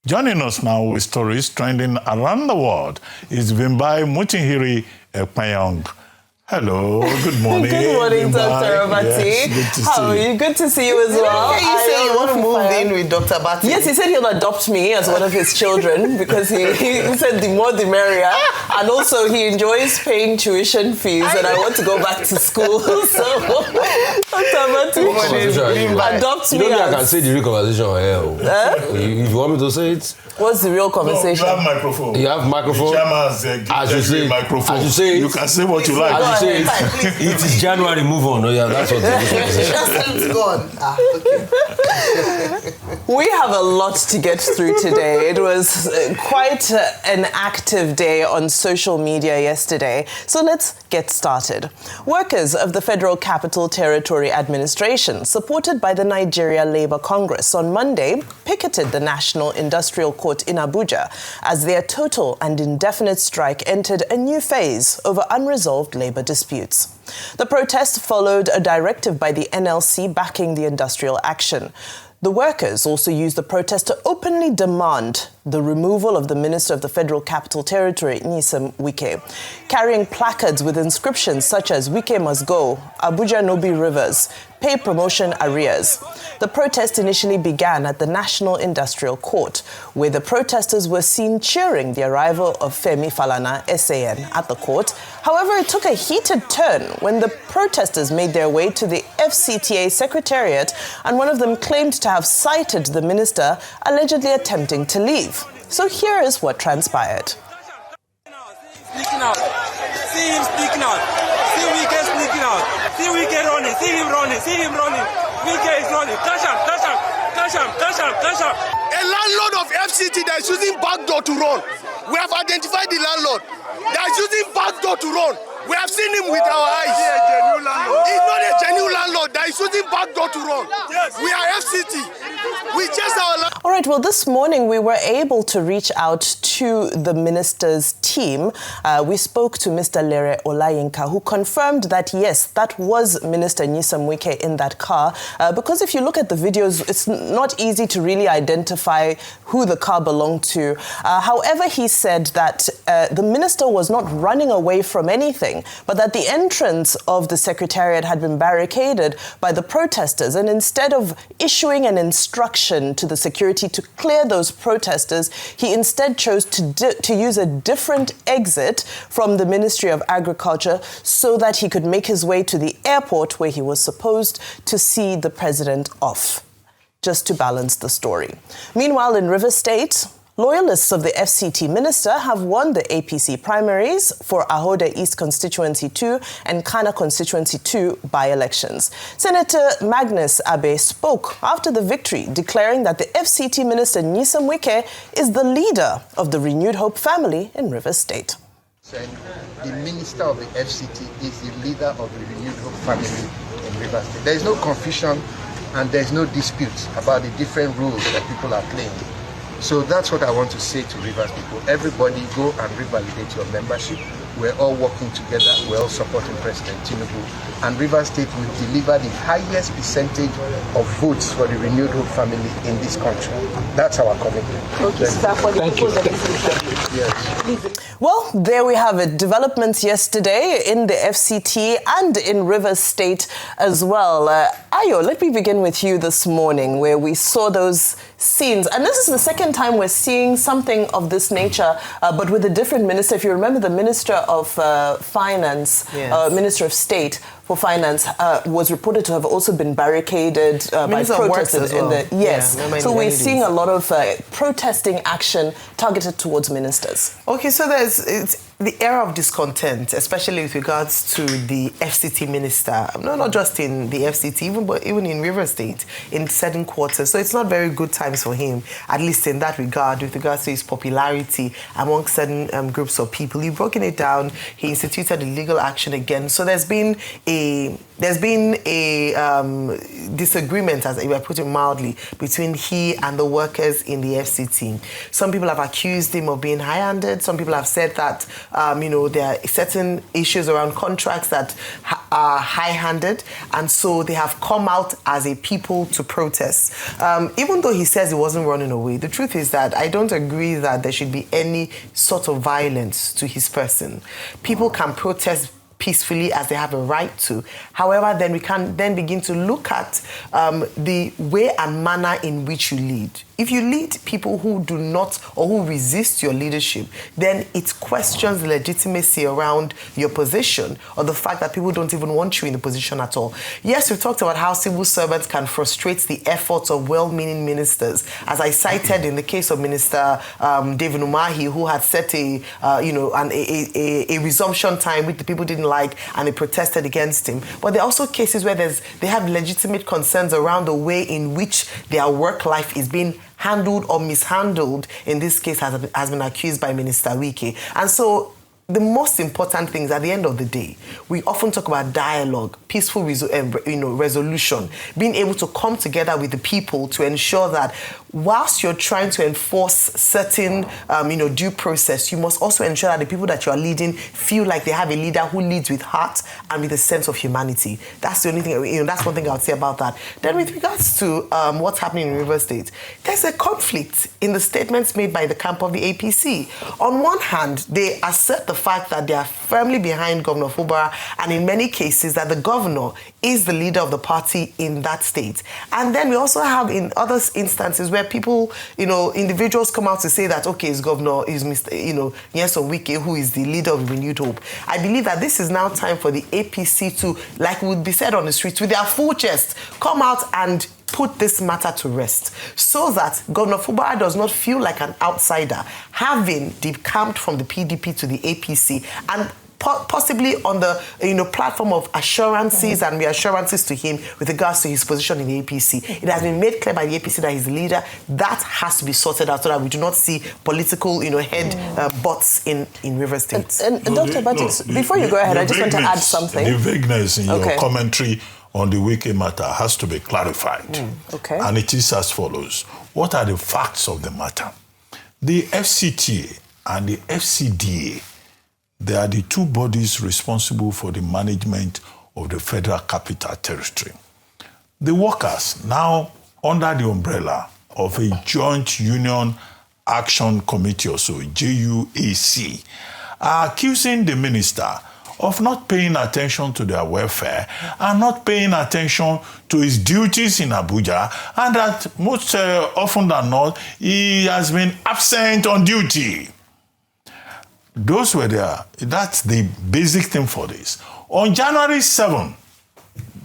Joining us now with stories trending around the world is Vimbai Mutinhiri Ekpayong. Hello, good morning. Good morning, Dr. Abati. Yes, how are you? Good to see you as well. You say you want to move in with Dr. Abati? Yes, he said he'll adopt me as one of his children because he said the more the merrier. And also he enjoys paying tuition fees and I want to go back to school. So, Dr. Abati, adopt me. You know I can say the real conversation here. If you want me to say it. What's the real conversation? No, you have microphone. You have microphone? The chairman has given microphone. As you say it. You can say what you like. As you say it. It is January, move on. Oh, yeah, that's what the conversation is. It's gone. Okay. We have a lot to get through today. It was quite an active day on social media yesterday. So let's get started. Workers of the Federal Capital Territory Administration, supported by the Nigeria Labour Congress, on Monday picketed the National Industrial Court in Abuja as their total and indefinite strike entered a new phase over unresolved labour disputes. The protest followed a directive by the NLC backing the industrial action. The workers also used the protest to openly demand the removal of the Minister of the Federal Capital Territory, Nyesom Wike, carrying placards with inscriptions such as "Wike must go," "Abuja no be rivers," "Pay promotion arrears." The protest initially began at the National Industrial Court, where the protesters were seen cheering the arrival of Femi Falana, SAN, at the court. However, it took a heated turn when the protesters made their way to the FCTA Secretariat, and one of them claimed to have sighted the minister allegedly attempting to leave. So here is what transpired. Speaking out. See him speaking out. See Wike speaking out. See Wike running. See him running. See him running. Wike is running. Cash him. Cash him. Cash him. Cash him. Cash him. A landlord of FCT that is using backdoor to run. We have identified the landlord that is using backdoor to run. We have seen him with our eyes. He's not a genuine landlord that is using backdoor to run. Yes. We are FCT. We chase our landlord. All right, well, this morning we were able to reach out to the minister's team. We spoke to Mr. Lere Olayinka, who confirmed that, yes, that was Minister Nyesom Wike in that car. Because if you look at the videos, it's not easy to really identify who the car belonged to. However, he said that the minister was not running away from anything, but that the entrance of the Secretariat had been barricaded by the protesters. And instead of issuing an instruction to the security to clear those protesters, he instead chose to use a different exit from the Ministry of Agriculture so that he could make his way to the airport where he was supposed to see the president off, just to balance the story. Meanwhile, in River State, loyalists of the FCT minister have won the APC primaries for Ahoada East Constituency 2 and Khana Constituency 2 by-elections. Senator Magnus Abe spoke after the victory, declaring that the FCT minister Nyesom Wike is the leader of the Renewed Hope family in River State. The minister of the FCT is the leader of the Renewed Hope family in River State. There is no confusion and there is no dispute about the different roles that people are playing. So that's what I want to say to Rivers people. Everybody go and revalidate your membership. We're all working together. We're all supporting President Tinubu. And Rivers State will deliver the highest percentage of votes for the Renewed Hope family in this country. That's our commitment. Okay, thank you. Yes. Well, there we have it. Developments yesterday in the FCT and in Rivers State as well. Ayo, let me begin with you this morning where we saw those scenes. And this is the second time we're seeing something of this nature, but with a different minister. If you remember, the Minister of Finance, yes. Minister of State for Finance was reported to have also been barricaded by protesters in the... Yes. Yeah, so we're seeing a lot of protesting action targeted towards ministers. Okay, so it's the era of discontent, especially with regards to the FCT minister. No, not just in the FCT, but even in River State, in certain quarters. So it's not very good times for him, at least in that regard, with regards to his popularity among certain groups of people. He's broken it down. He instituted a legal action again. So there's been a there's been a disagreement, as we put it mildly, between he and the workers in the FCT. Some people have accused him of being high-handed. Some people have said that, there are certain issues around contracts that are high-handed, and so they have come out as a people to protest. Even though he says he wasn't running away, the truth is that I don't agree that there should be any sort of violence to his person. People can protest peacefully as they have a right to. However, then we can then begin to look at the way and manner in which you lead. If you lead people who do not or who resist your leadership, then it questions the legitimacy around your position or the fact that people don't even want you in the position at all. Yes, we've talked about how civil servants can frustrate the efforts of well-meaning ministers. As I cited in the case of Minister David Umahi, who had set a resumption time which the people didn't like and they protested against him. But there are also cases where they have legitimate concerns around the way in which their work life is being handled or mishandled. In this case has been accused by Minister Wike. And so the most important thing is, at the end of the day, we often talk about dialogue, peaceful resolution, being able to come together with the people to ensure that whilst you're trying to enforce certain due process, you must also ensure that the people that you are leading feel like they have a leader who leads with heart and with a sense of humanity. That's the only thing, that's one thing I would say about that. Then with regards to what's happening in Rivers State, there's a conflict in the statements made by the camp of the APC. On one hand, they assert the fact that they are firmly behind Governor Fubara, and in many cases that the governor is the leader of the party in that state. And then we also have in other instances where people, individuals come out to say that, okay, it's Governor, is Mr. Nyesom Wike, who is the leader of Renewed Hope. I believe that this is now time for the APC to, like would be said on the streets, with their full chest, come out and put this matter to rest, so that Governor Fubara does not feel like an outsider, having decamped from the PDP to the APC, and possibly on the platform of assurances and reassurances to him with regards to his position in the APC. It has been made clear by the APC that he's the leader. That has to be sorted out so that we do not see political head butts in Rivers State. And Dr. Batix, before you go ahead, I just want to add something. The vagueness in your commentary on the Wike matter has to be clarified. Okay. And it is as follows. What are the facts of the matter? The FCT and the FCDA, they are the two bodies responsible for the management of the Federal Capital Territory. The workers, now under the umbrella of a Joint Union Action Committee, or so, JUAC, are accusing the minister of not paying attention to their welfare and not paying attention to his duties in Abuja, and that most often than not, he has been absent on duty. Those were there. That's the basic thing for this. On January 7,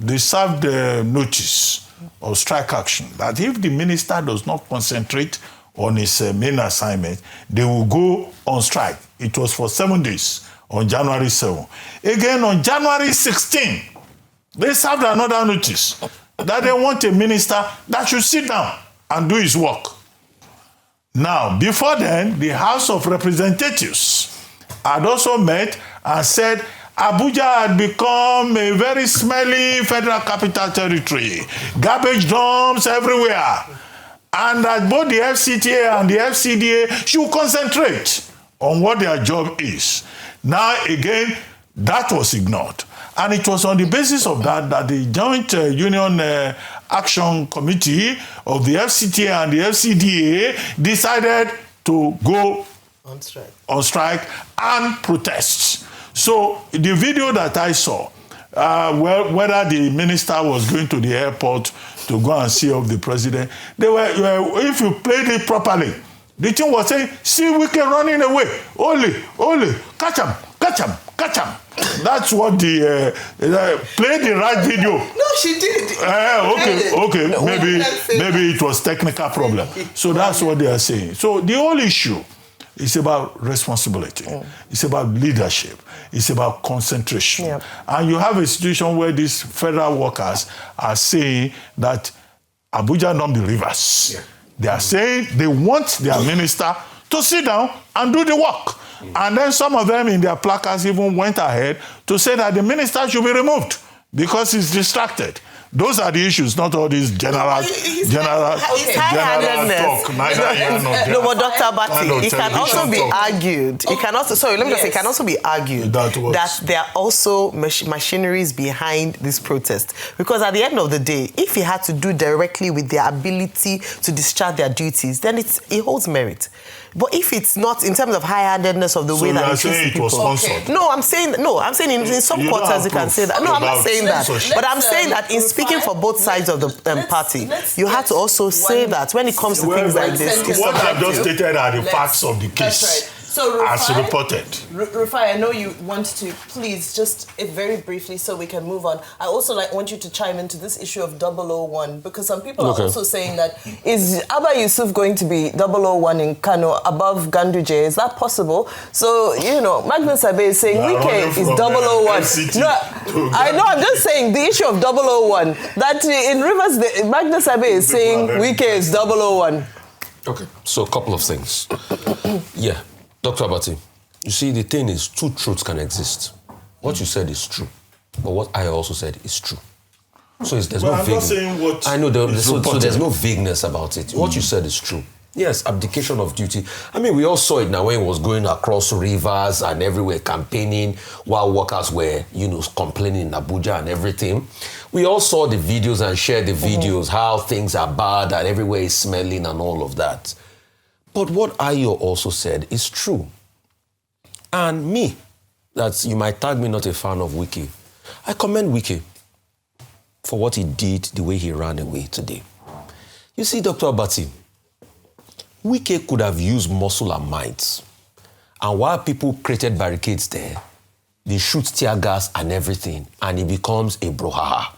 they served a notice of strike action that if the minister does not concentrate on his main assignment, they will go on strike. It was for 7 days on January 7. Again, on January 16, they served another notice that they want a minister that should sit down and do his work. Now, before then, the House of Representatives had also met and said Abuja had become a very smelly Federal Capital Territory, garbage dumps everywhere, and that both the FCTA and the FCDA should concentrate on what their job is. Now, again, that was ignored. And it was on the basis of that that the Joint Union Action Committee of the FCTA and the FCDA decided to go on strike and protest. So the video that I saw, whether the minister was going to the airport to go and see of the president, they were, if you played it properly, the thing was saying, see Wike running away, Ole, catch him, catch him, catch him. That's what the play the right video. No, she did. Okay. No, maybe it was technical problem. So that's what they are saying. So the whole issue is about responsibility. It's about leadership. It's about concentration. Yep. And you have a situation where these federal workers are saying that Abuja don't be rivers. Yeah. They are saying they want their minister to sit down and do the work. And then some of them in their placards even went ahead to say that the minister should be removed. because he's distracted. Those are the issues, not all these general talk. No, but Dr. Bati, it can also be argued. It can also, sorry, let me just say, it can also be argued that there are also machineries behind this protest. Because at the end of the day, if he had to do directly with their ability to discharge their duties, then it holds merit. But if it's not in terms of high-handedness of the way that it treats people, no, I'm saying in some quarters you can say that. No, I'm not saying that. But I'm saying that in speaking for both sides of the party, you have to also say that when it comes to things like this. What I've just stated are the facts of the case. So, Rufai, as reported. Rufai, I know you want to, please, just very briefly so we can move on. I also want you to chime into this issue of 001, because some people are also saying that, is Abba Yusuf going to be 001 in Kano above Ganduje? Is that possible? So, Magnus Abe is saying Wike is 001. No, I know, I'm just saying the issue of 001, that in Rivers, Magnus Abe is saying Wike is 001. Okay, so a couple of things. Yeah. Dr. Abati, you see, the thing is, two truths can exist. What you said is true, but what I also said is true. So there's no vagueness. I know, so there's no vagueness about it. What you said is true. Yes, abdication of duty. I mean, we all saw it now when he was going across rivers and everywhere campaigning while workers were, complaining in Abuja and everything. We all saw the videos and shared the videos, how things are bad and everywhere is smelling and all of that. But what Ayo also said is true. And me, that you might tag me not a fan of Wike, I commend Wike for what he did, the way he ran away today. You see, Dr. Abati, Wike could have used muscle and might. And while people created barricades there, they shoot tear gas and everything, and he becomes a brouhaha.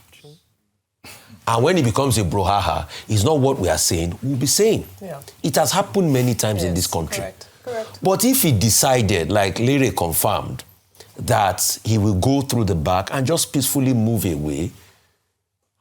And when he becomes a brouhaha, it's not what we are saying, we'll be saying. Yeah. It has happened many times in this country. Correct. But if he decided, like Lere confirmed, that he will go through the back and just peacefully move away,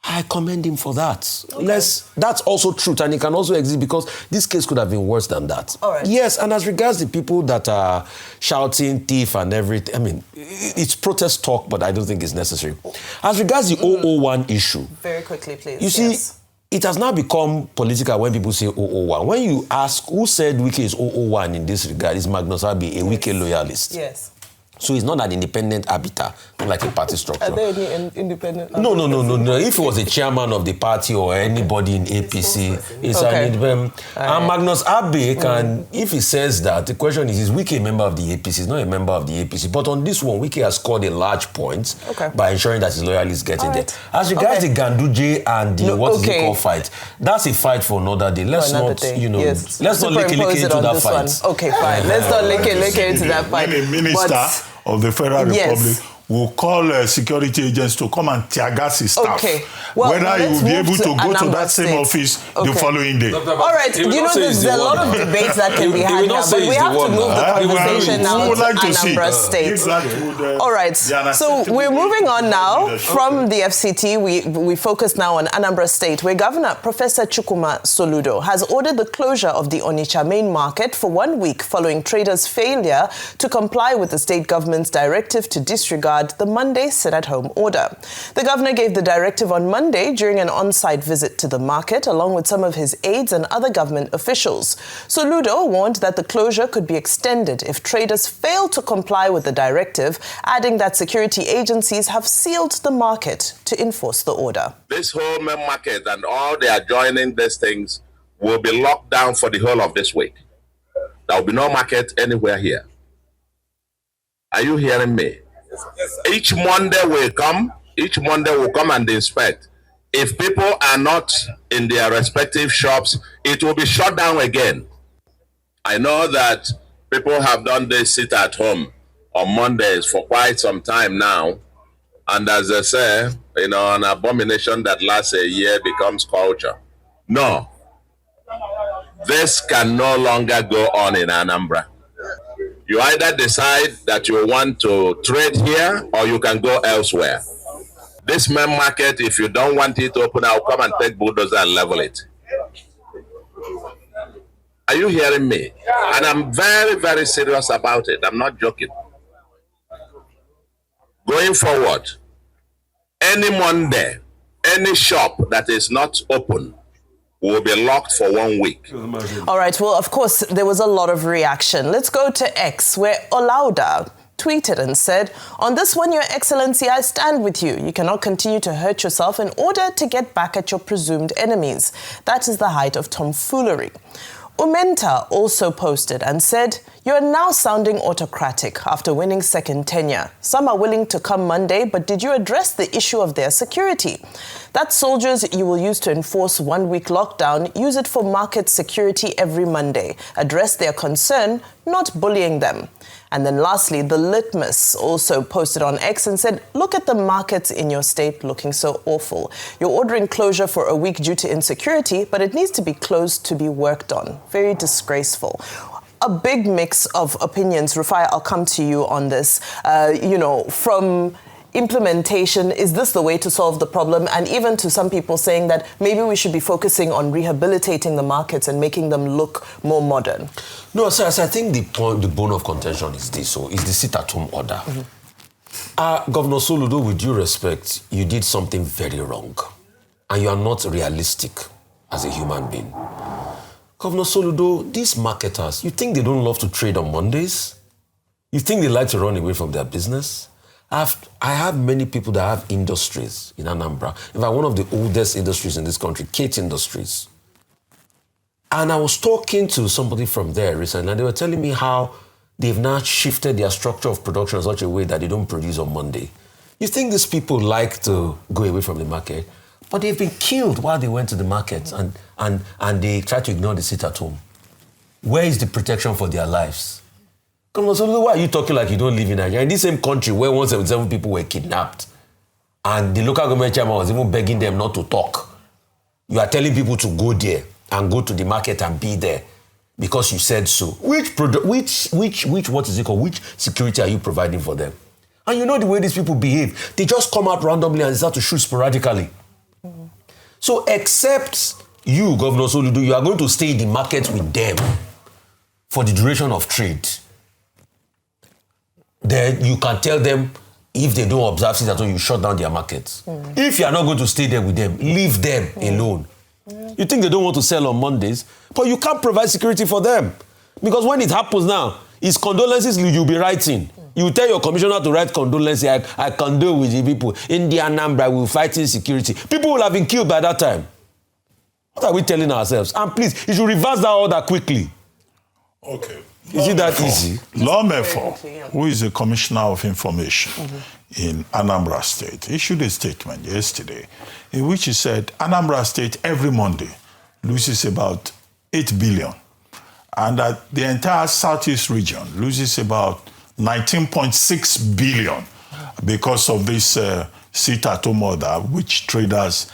I commend him for that. Okay. That's also truth, and it can also exist because this case could have been worse than that. All right. Yes, and as regards the people that are shouting thief and everything, I mean, it's protest talk, but I don't think it's necessary. As regards the 001 issue. Very quickly, please. You see, it has now become political when people say 001. When you ask who said Wike is 001 in this regard, it's Magnus Abe, a Wike loyalist. Yes. So he's not an independent arbiter, like a party structure. Are there any independent No. If he was a chairman of the party or anybody in APC, it's an independent. And Magnus Abe can, if he says that, the question is Wike a member of the APC? He's not a member of the APC. But on this one, Wike has scored a large point by ensuring that his loyalists get in there. As regards the Ganduje and the what is it called fight, that's a fight for another day. Let's not, let's not link it into that fight. Okay, fine. Let's not link it into that fight. Minister of the Federal Republic will call security agents to come and tear gas his staff. Whether he will be able to go to that same office the following day. All right, there's a lot of debates that can be had now, but we have to move the conversation now to Anambra State. All right, so we're moving on now from the FCT. We focus now on Anambra State, where Governor Professor Chukwuma Soludo has ordered the closure of the Onitsha Main Market for 1 week following traders' failure to comply with the state government's directive to disregard the Monday sit-at-home order. The governor gave the directive on Monday during an on-site visit to the market, along with some of his aides and other government officials. Soludo warned that the closure could be extended if traders fail to comply with the directive, adding that security agencies have sealed the market to enforce the order. This whole main market and all the adjoining these things will be locked down for the whole of this week. There will be no market anywhere here. Are you hearing me? Each Monday will come and inspect. If people are not in their respective shops, it will be shut down again. I know that people have done this sit at home on Mondays for quite some time now. And as they say, an abomination that lasts a year becomes culture. No. This can no longer go on in Anambra. You either decide that you want to trade here or you can go elsewhere. This main market, if you don't want it open, I'll come and take bulldozer and level it. Are you hearing me? And I'm very, very serious about it. I'm not joking. Going forward, Any Monday, any shop that is not open will be locked for 1 week. All right. Well, of course, there was a lot of reaction. Let's go to X, where Ahoada tweeted and said, "On this one, Your Excellency, I stand with you. You cannot continue to hurt yourself in order to get back at your presumed enemies. That is the height of tomfoolery." Umenta also posted and said, "You are now sounding autocratic after winning second tenure. Some are willing to come Monday, but did you address the issue of their security? That soldiers you will use to enforce 1 week lockdown, use it for market security every Monday. Address their concern, not bullying them." And then lastly, the Litmus also posted on X and said, "Look at the markets in your state looking so awful. You're ordering closure for a week due to insecurity, but it needs to be closed to be worked on. Very disgraceful." A big mix of opinions. Rufai, I'll come to you on this. From implementation, is this the way to solve the problem? And even to some people saying that maybe we should be focusing on rehabilitating the markets and making them look more modern. No, sir, I think the bone of contention is this, is the sit-at-home order. Governor Soludo, with due respect, you did something very wrong. And you are not realistic as a human being. Governor Soludo, these marketers, you think they don't love to trade on Mondays? You think they like to run away from their business? I have many people that have industries in Anambra. In fact, one of the oldest industries in this country, Kate Industries. And I was talking to somebody from there recently, and they were telling me how they've now shifted their structure of production in such a way that they don't produce on Monday. You think these people like to go away from the market, but they've been killed while they went to the market and they try to ignore the sit-at-home. Where is the protection for their lives? Come on, so why are you talking like you don't live in Nigeria? In this same country where 177 people were kidnapped and the local government chairman was even begging them not to talk. You are telling people to go there and go to the market and be there because you said so. Which security are you providing for them? And you know the way these people behave. They just come out randomly and start to shoot sporadically. So except you, Governor Soludo, you are going to stay in the market with them for the duration of trade. Then you can tell them if they don't observe sit-at-home, you shut down their markets. If you are not going to stay there with them, leave them alone. You think they don't want to sell on Mondays, but you can't provide security for them. Because when it happens now, it's condolences you'll be writing. You tell your commissioner to write condolences. I condole with the people. In the Anambra, we'll fight insecurity. People will have been killed by that time. What are we telling ourselves? And please, you should reverse that order quickly. Okay. Is it that easy? Lawmaker, who is the Commissioner of Information in Anambra State, issued a statement yesterday in which he said Anambra State every Monday loses about 8 billion and that the entire Southeast region loses about 19.6 billion because of this sit-at-home order, which traders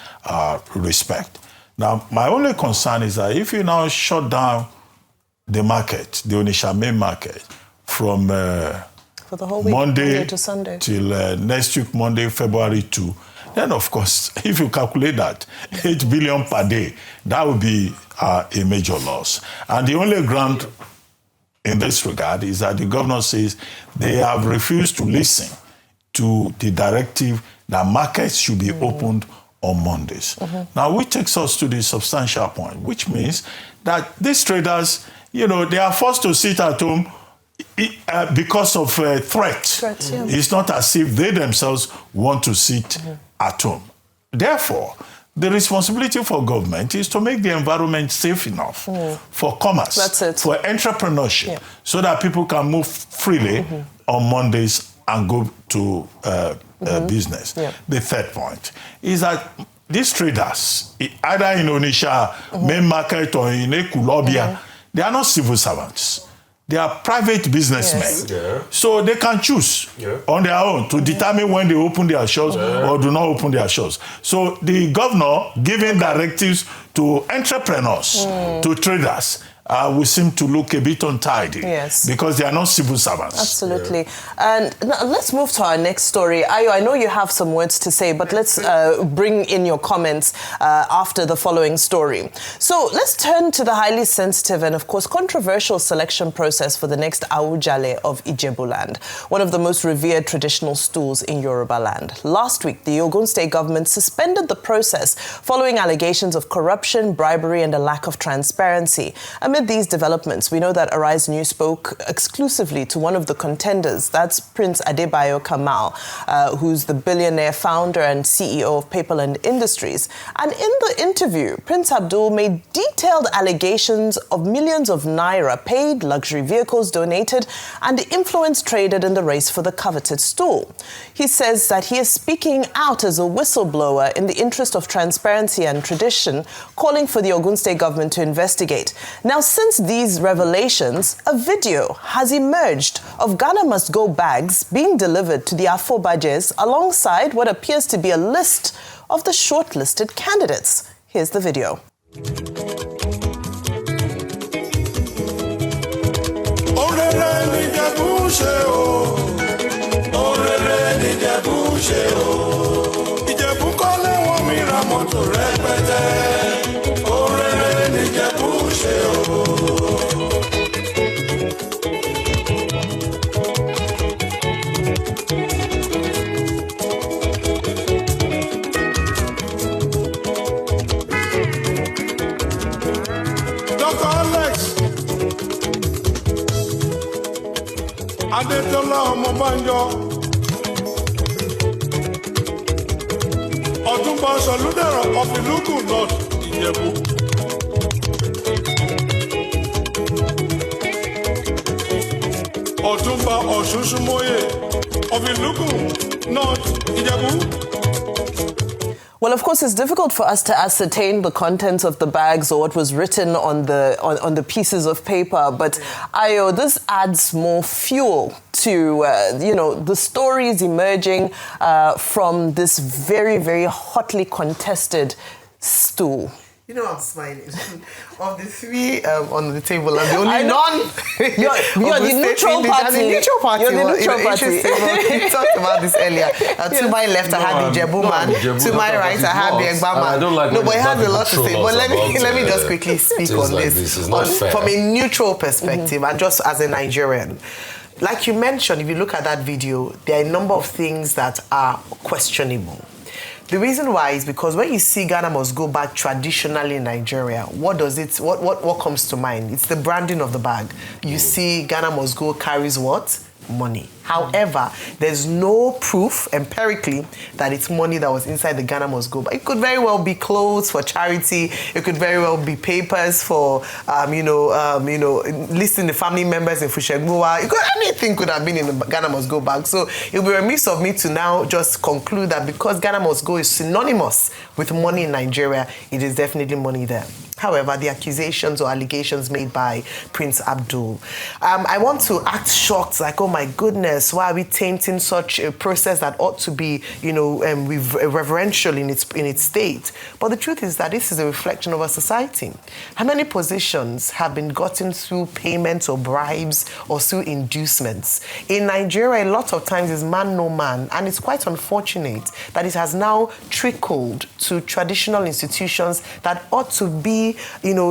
respect. Now, my only concern is that if you now shut down the market, the Onitsha Main Market, from for the whole week, Monday to Sunday, till next week, Monday, February 2, then of course, if you calculate that, 8 billion per day, that would be a major loss. And the only ground in this regard is that the governor says they have refused to listen to the directive that markets should be opened on Mondays. Now, which takes us to the substantial point, which means that these traders, they are forced to sit at home because of threats. Yeah. It's not as if they themselves want to sit at home. Therefore, the responsibility for government is to make the environment safe enough for commerce, for entrepreneurship, so that people can move freely on Mondays and go to business. Yeah. The third point is that these traders, either in Onitsha Main Market or in Ekulobia, they are not civil servants. They are private businessmen. Yes. Yeah. So they can choose on their own to determine when they open their shops or do not open their shops. So the governor giving directives to entrepreneurs, to traders, will seem to look a bit untidy. Yes. Because they are not civil servants. Absolutely. And now let's move to our next story. Ayo, I know you have some words to say, but let's bring in your comments after the following story. So let's turn to the highly sensitive and, of course, controversial selection process for the next Awujale of Ijebuland, one of the most revered traditional stools in Yoruba land. Last week, the Ogun State Government suspended the process following allegations of corruption, bribery, and a lack of transparency. Amid these developments, we know that Arise News spoke exclusively to one of the contenders, that's Prince Adebayo Kamal, who's the billionaire founder and CEO of Paperland Industries. And in the interview, Prince Abdul made detailed allegations of millions of naira paid, luxury vehicles donated, and influence traded in the race for the coveted stool. He says that he is speaking out as a whistleblower in the interest of transparency and tradition, calling for the Ogun State Government to investigate. Now, since these revelations, a video has emerged of Ghana Must Go bags being delivered to the Afobajes alongside what appears to be a list of the shortlisted candidates. Here's the video. Adetola Omobanjo, Otumba Soludo of Iluku North Ijebu, Otumba Oshushumoye of Iluku North Ijebu. Well, of course, it's difficult for us to ascertain the contents of the bags or what was written on the pieces of paper. But Ayo, this adds more fuel to the stories emerging from this very, very hotly contested stool. You know, I'm smiling. Of the three on the table, I'm the only You're the neutral party. I'm the neutral party. You're the neutral party. We talked about this earlier. To my left, I had the Ijebu man. To my right, I had the Egba man. No, but it has a lot to say. But let me just quickly speak on this. From a neutral perspective, and just as a Nigerian. Like you mentioned, if you look at that video, there are a number of things that are questionable. The reason why is because when you see Ghana Must Go back traditionally in Nigeria, what comes to mind? It's the branding of the bag. You see Ghana Must Go carries what? Money. However, there's no proof empirically that it's money that was inside the Ghana Must Go bag. It could very well be clothes for charity. It could very well be papers for, listing the family members in Fushegbuwa. Anything could have been in the Ghana Must Go bag. So it would be remiss of me to now just conclude that because Ghana Must Go is synonymous with money in Nigeria, it is definitely money there. However, the accusations or allegations made by Prince Abdul, I want to act shocked, like, oh my goodness, why are we tainting such a process that ought to be, reverential in its state? But the truth is that this is a reflection of our society. How many positions have been gotten through payments or bribes or through inducements? In Nigeria, a lot of times is man no man, and it's quite unfortunate that it has now trickled to traditional institutions that ought to be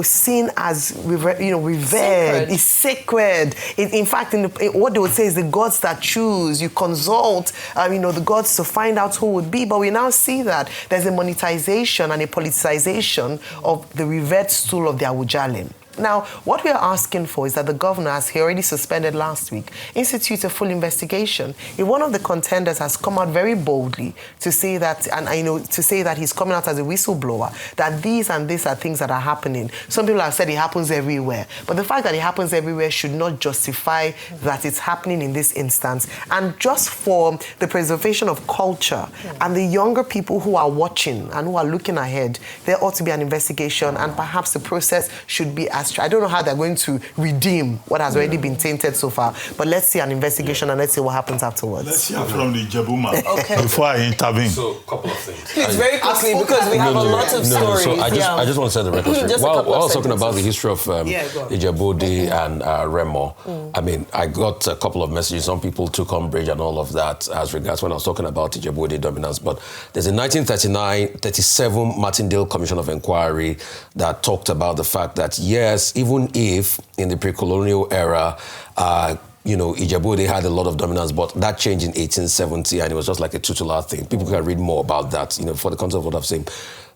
seen as revered, is sacred. In fact, what they would say is the gods that choose. You consult, the gods to find out who would be. But we now see that there's a monetization and a politicization of the revered stool of the Awujale. Now, what we are asking for is that the governor, as he already suspended last week, institute a full investigation. If one of the contenders has come out very boldly to say that, to say that he's coming out as a whistleblower, that these and these are things that are happening. Some people have said it happens everywhere, but the fact that it happens everywhere should not justify that it's happening in this instance. And just for the preservation of culture and the younger people who are watching and who are looking ahead, there ought to be an investigation, and perhaps the process should be as I don't know how they're going to redeem what has already been tainted so far. But let's see an investigation and let's see what happens afterwards. Let's hear from the Ijebu before I intervene. So, a couple of things. Please, very quickly, because we have a lot of stories. So I just want to set the record straight. While I was talking about the history of Ijebu and Remo, I mean, I got a couple of messages. Some people took umbrage and all of that as regards when I was talking about Ijebu dominance. But there's a 1937 Martindale Commission of Inquiry that talked about the fact that, yes, even if in the pre-colonial era, Ijebu, they had a lot of dominance, but that changed in 1870 and it was just like a tutelar thing. People can read more about that, for the context of what I'm saying.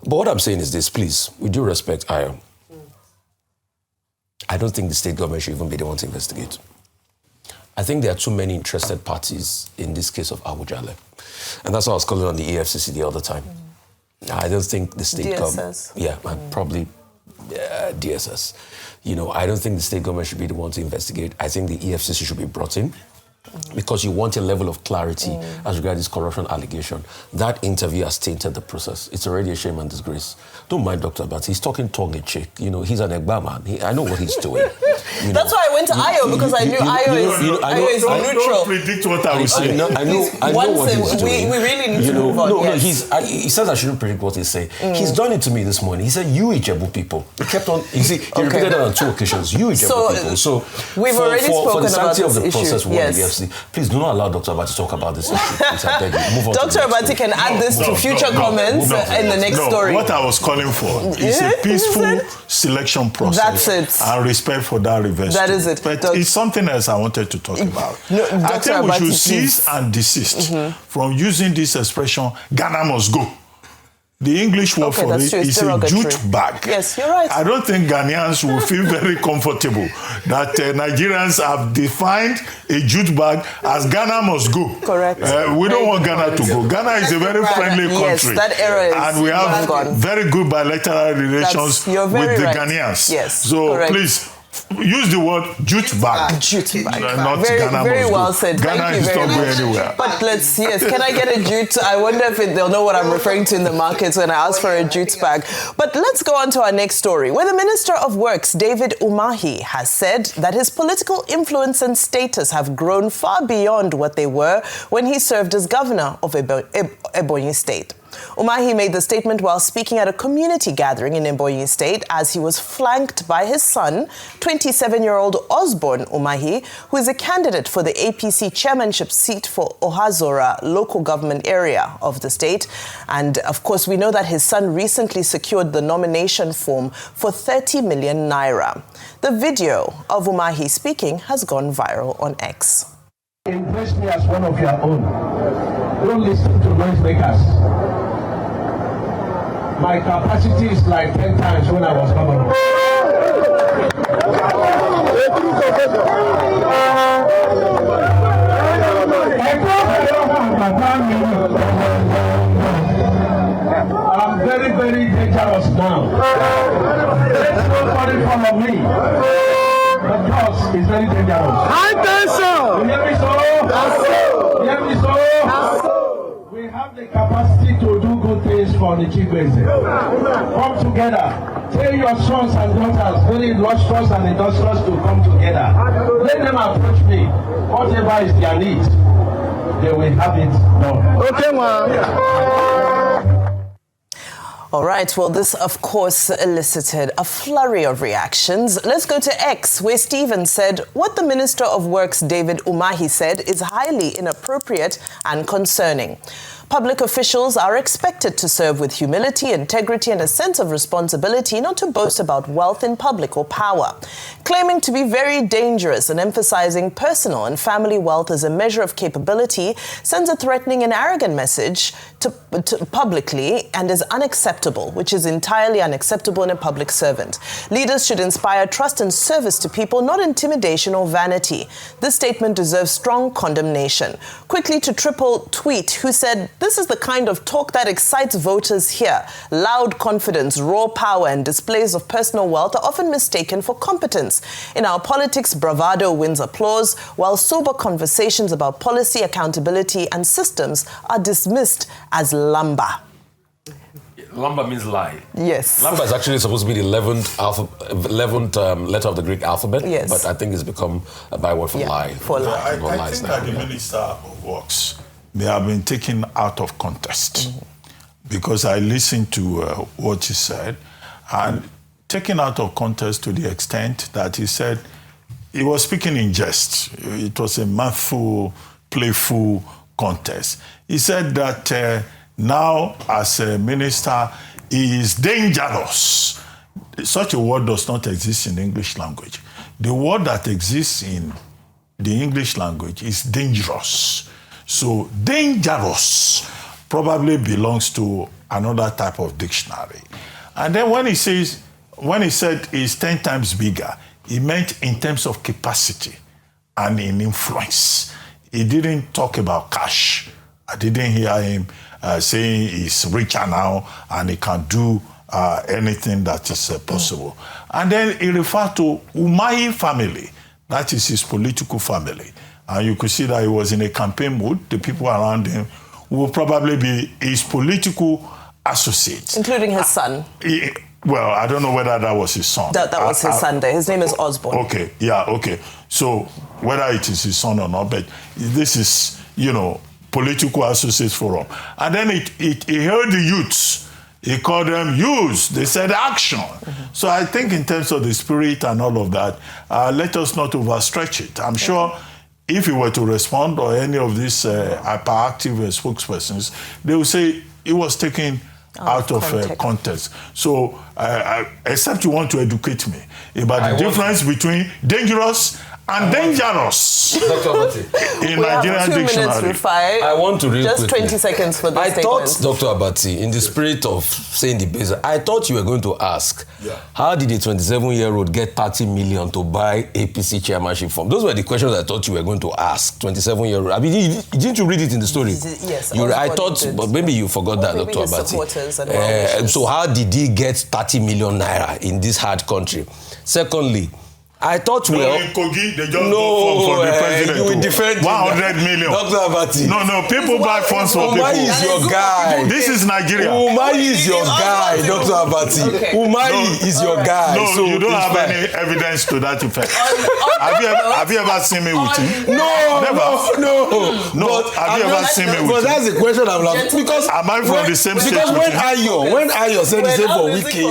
But what I'm saying is this, please, with due respect, I don't think the state government should even be the one to investigate. I think there are too many interested parties in this case of Awujale. And that's why I was calling on the EFCC the other time. I don't think the state government... Yeah, probably DSS. I don't think the state government should be the one to investigate. I think the EFCC should be brought in because you want a level of clarity as regards this corruption allegation. That interview has tainted the process. It's already a shame and disgrace. Don't mind Dr. Abati. He's talking tongue-in-cheek. He's an Egba man. I know what he's doing. That's why I went to Ayo, because I knew Ayo is neutral. Don't predict what I will say. I know what he's doing. We really need to move on. He says I shouldn't predict what he's saying. He's done it to me this morning. He said, you Ijebu people. He kept on, he repeated that on 2 occasions. You Ijebu people. So we've already spoken about this issue. Please do not allow Dr. Abati to talk about this issue. Please, I beg you. Move on. Dr. Abati can add this to future comments in the next story. What I was calling for is a peaceful selection process. That's it. And respect for that reverse. That is it. But it's something else I wanted to talk about. I think we should cease and desist from using this expression, Ghana must go. The English word for it is a jute bag. Yes, you're right. I don't think Ghanaians will feel very comfortable that Nigerians have defined a jute bag as Ghana must go. Correct. We don't want Ghana to go. Ghana is a very friendly country. Yes, that era is and we have very good bilateral relations with the Ghanaians. Yes, so please, use the word jute bag. Jute bag. Not Ghana very must well go. said. Ghana Thank you is very not much. going anywhere. But can I get a jute? I wonder if they'll know what I'm referring to in the markets when I ask for a jute bag. But let's go on to our next story, where the Minister of Works, David Umahi, has said that his political influence and status have grown far beyond what they were when he served as governor of Ebonyi State. Umahi made the statement while speaking at a community gathering in Ebonyi State as he was flanked by his son, 27-year-old Osborne Umahi, who is a candidate for the APC chairmanship seat for Ohazora local government area of the state. And of course, we know that his son recently secured the nomination form for 30 million naira. The video of Umahi speaking has gone viral on X. Embrace me as one of your own. Don't listen to noisemakers. My capacity is like 10 times when I was governor. I'm very, very dangerous now. Let nobody follow me. The cross is very dangerous. You hear me so? You hear me so? We have the capacity to do good things for the Chikwese. Come together. Tell your sons and daughters, very illustrious and industrious, to come together. Let them approach me. Whatever is their need, they will have it done. Okay, man. All right, well, this, of course, elicited a flurry of reactions. Let's go to X, where Stephen said, what the Minister of Works, David Umahi, said is highly inappropriate and concerning. Public officials are expected to serve with humility, integrity, and a sense of responsibility, not to boast about wealth in public or power. Claiming to be very dangerous and emphasizing personal and family wealth as a measure of capability sends a threatening and arrogant message to publicly and is unacceptable, which is entirely unacceptable in a public servant. Leaders should inspire trust and service to people, not intimidation or vanity. This statement deserves strong condemnation. Quickly to Triple Tweet, who said, this is the kind of talk that excites voters here. Loud confidence, raw power, and displays of personal wealth are often mistaken for competence. In our politics, bravado wins applause, while sober conversations about policy, accountability, and systems are dismissed as lumber. Lamba means lie. Yes. Lamba is actually supposed to be the 11th letter of the Greek alphabet. Yes. But I think it's become a byword for lie. For lie. I think that the Minister of Works, they have been taken out of context. Because I listened to what he said, and taken out of context to the extent that he said he was speaking in jest. It was a mirthful, playful contest. He said that now, as a minister, he is dangerous. Such a word does not exist in the English language. The word that exists in the English language is dangerous. So dangerous probably belongs to another type of dictionary. And then when he said he's 10 times bigger, he meant in terms of capacity and in influence. He didn't talk about cash. I didn't hear him saying he's richer now and he can do anything that is possible. And then he referred to Umahi family. That is his political family. And you could see that he was in a campaign mood. The people around him will probably be his political associates. Including his son. Well, I don't know whether that was his son. That was his son there. His name is Osborne. Okay, yeah, okay. So whether it is his son or not, but this is, political associates forum. And then he heard the youths. He called them youths. They said action. So I think in terms of the spirit and all of that, let us not overstretch it. I'm sure if he were to respond, or any of these hyperactive spokespersons, they will say it was taken out of context. So, except you want to educate me about the difference between dangerous and dangerous in Nigerian dictionary. I want to real just quickly. 20 seconds for this statement. statement. Dr. Abati, in the spirit of saying the basic, I thought you were going to ask, how did a 27-year-old get 30 million to buy APC chairmanship form? Those were the questions I thought you were going to ask, 27-year-old. I mean, didn't you read it in the story? Yes. I thought, but maybe you forgot that, Dr. Abati. So how did he get 30 million naira in this hard country? Secondly, I thought in Kogi, they just bought from the president. You will defend 100 million. Dr. Abati. No, people buy funds for people. Umahi is your guy. This is Nigeria. Umahi is your guy, Dr. Abati. Umahi is your guy. No, so you don't have any evidence to that effect. Have you ever seen me with him? No, never. No. Have you ever seen me with him? But that's the question I'm asking. Because am I from the same state? Because when Ayo said the same for Wike,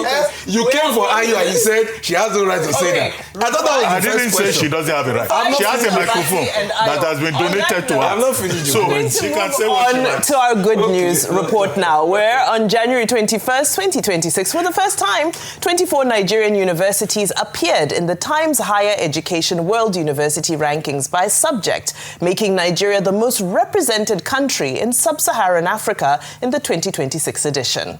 you came for Ayo and you said she has no right to say that. I didn't say she doesn't have a right. She has a microphone that has been donated to her. I'm not finished. So she can say what she wants. To our good news report now, where on January 21st, 2026, for the first time, 24 Nigerian universities appeared in the Times Higher Education World University Rankings by subject, making Nigeria the most represented country in sub-Saharan Africa in the 2026 edition.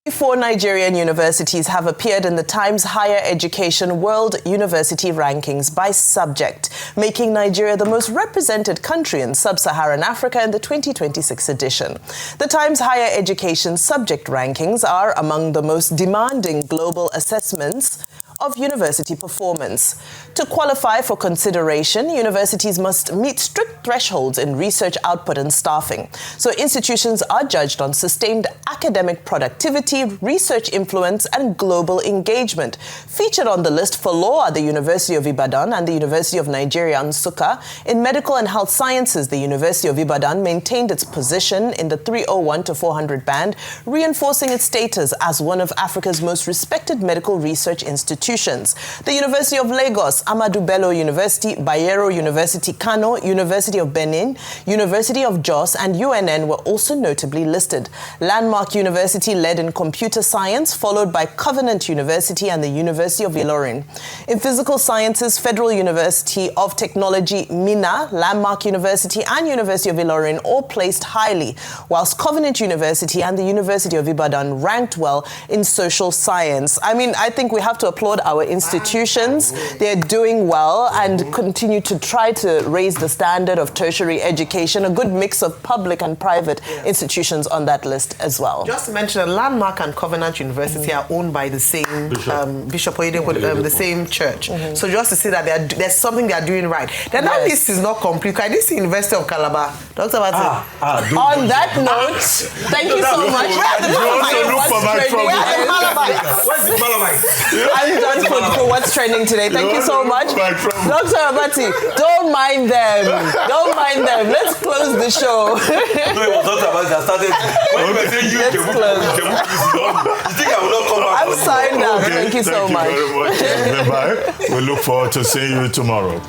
Four Nigerian universities have appeared in the Times Higher Education World University Rankings by subject, making Nigeria the most represented country in sub-Saharan Africa in the 2026 edition. The Times Higher Education subject rankings are among the most demanding global assessments of university performance. To qualify for consideration, universities must meet strict thresholds in research output and staffing. So institutions are judged on sustained academic productivity, research influence, and global engagement. Featured on the list for law are the University of Ibadan and the University of Nigeria, Nsukka. In medical and health sciences, the University of Ibadan maintained its position in the 301 to 400 band, reinforcing its status as one of Africa's most respected medical research institutions. The University of Lagos, Ahmadu Bello University, Bayero University, Kano, University of Benin, University of Jos, and UNN were also notably listed. Landmark University led in computer science, followed by Covenant University and the University of Ilorin. In physical sciences, Federal University of Technology, Minna, Landmark University, and University of Ilorin all placed highly, whilst Covenant University and the University of Ibadan ranked well in social science. I mean, I think we have to applaud applaud our institutions. They're doing well and continue to try to raise the standard of tertiary education, a good mix of public and private institutions on that list as well. Just to mention, Landmark and Covenant University are owned by the same Bishop Oyedepo, the same church. So just to say that there's something they are doing right. Then that list is not complete. I did see University of Calabar. Dr. Abati. On that note, thank you so much. Where's the Malamite? I'm done for what's trending today. Thank you so much. Dr. Abati, don't mind them. Don't mind them. Let's close the show. No, it was Dr. Abati that started. When you were saying you think I will not come back? I'm signed out. Thank you so much. Very much. Bye-bye. We look forward to seeing you tomorrow.